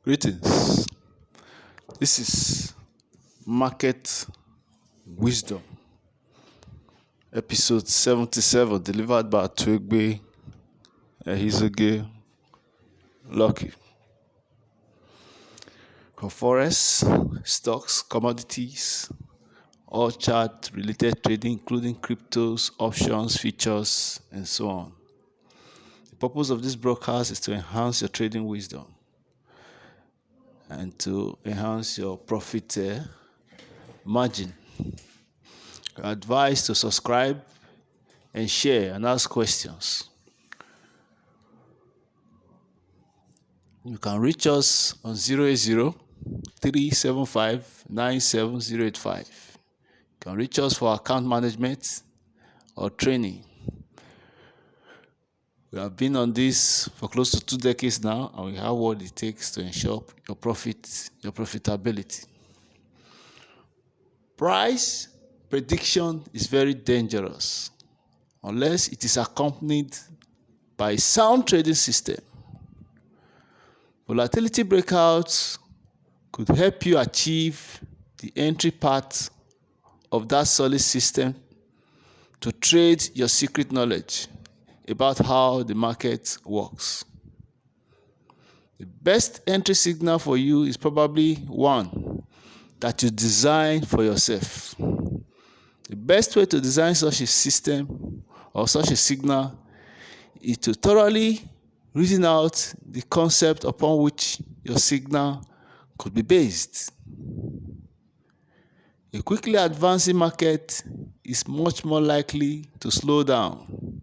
Greetings. This is Market Wisdom, episode 77, delivered by Twigbe Ehizoge Lucky. For forex, stocks, commodities, all chart-related trading, including cryptos, options, futures, and so on. The purpose of this broadcast is to enhance your trading wisdom and to enhance your profit margin. You're advised to subscribe and share and ask questions. You can reach us on 080-375-97085. You can reach us for account management or training. We have been on this for close to 2 decades now, and we have what it takes to ensure your profitability. Price prediction is very dangerous unless it is accompanied by a sound trading system. Volatility breakouts could help you achieve the entry part of that solid system to trade your secret knowledge about how the market works. The best entry signal for you is probably one that you design for yourself. The best way to design such a system or such a signal is to thoroughly reason out the concept upon which your signal could be based. A quickly advancing market is much more likely to slow down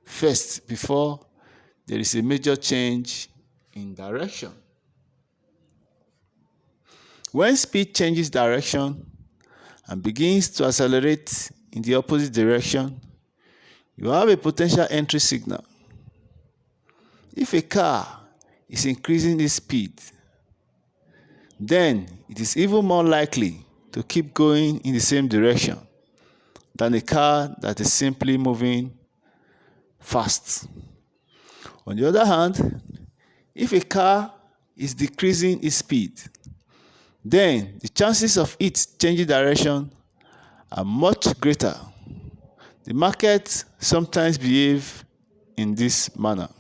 first before there is a major change in direction. When speed changes direction and begins to accelerate in the opposite direction, you have a potential entry signal. If a car is increasing its speed, then it is even more likely to keep going in the same direction than a car that is simply moving fast. On the other hand, if a car is decreasing its speed, then the chances of it changing direction are much greater. The market sometimes behaves in this manner.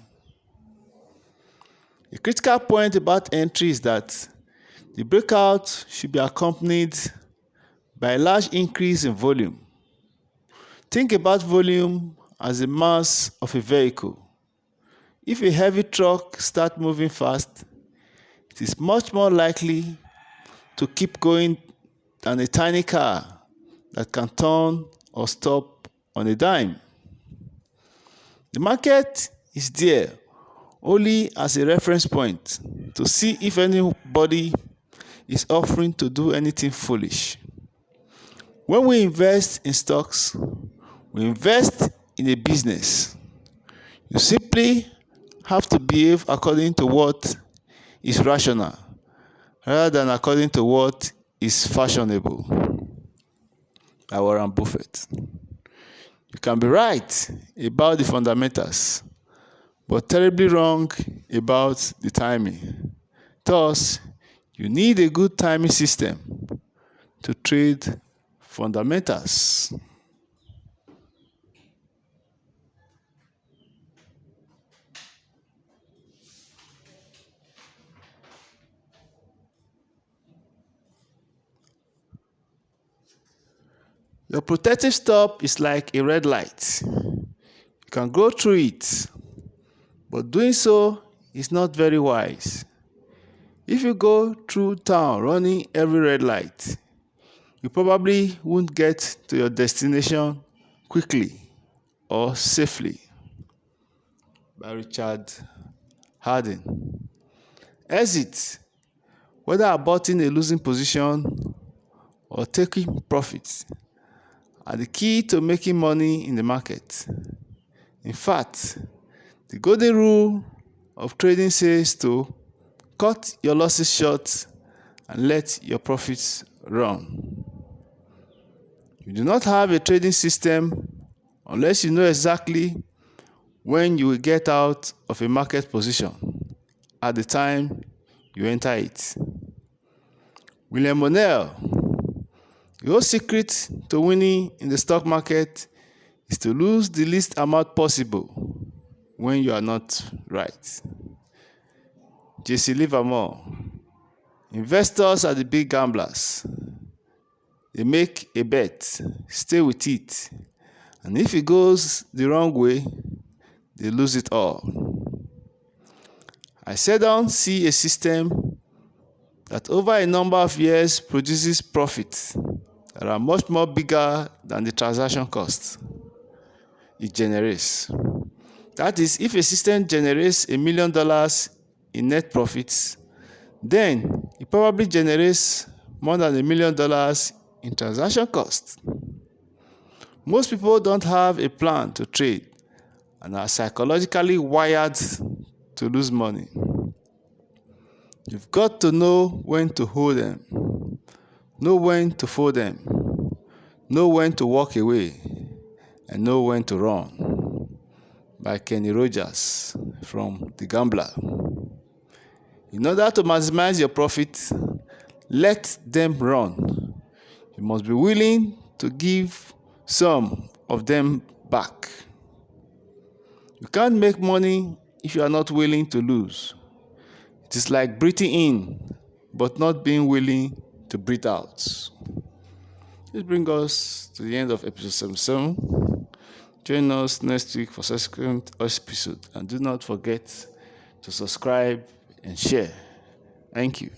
A critical point about entry is that the breakout should be accompanied by a large increase in volume. Think about volume as the mass of a vehicle. If a heavy truck starts moving fast, it is much more likely to keep going than a tiny car that can turn or stop on a dime. The market is there only as a reference point to see if anybody is offering to do anything foolish. When we invest in stocks, we invest in a business. You simply have to behave according to what is rational rather than according to what is fashionable. By Warren Buffett. You can be right about the fundamentals, but terribly wrong about the timing. Thus, you need a good timing system to trade fundamentals. Your protective stop is like a red light. You can go through it, but doing so is not very wise. If you go through town running every red light, you probably won't get to your destination quickly or safely. By Richard Harding. Exit, whether aborting a losing position or taking profits, are the key to making money in the market. In fact, the golden rule of trading says to cut your losses short and let your profits run. You do not have a trading system unless you know exactly when you will get out of a market position at the time you enter it. William O'Neill: the whole secret to winning in the stock market is to lose the least amount possible when you are not right. J.C. Livermore: investors are the big gamblers. They make a bet, stay with it, and if it goes the wrong way, they lose it all. I seldom see a system that over a number of years produces profits that are much more bigger than the transaction costs it generates. That is, if a system generates $1 million in net profits, then it probably generates more than $1 million in transaction costs. Most people don't have a plan to trade and are psychologically wired to lose money. You've got to know when to hold them, know when to fold them, know when to walk away, and know when to run. By Kenny Rogers from The Gambler. In order to maximize your profit, let them run. You must be willing to give some of them back. You can't make money if you are not willing to lose. It is like breathing in, but not being willing to breathe out. This brings us to the end of episode 77. Join us next week for subsequent episode, and do not forget to subscribe and share. Thank you.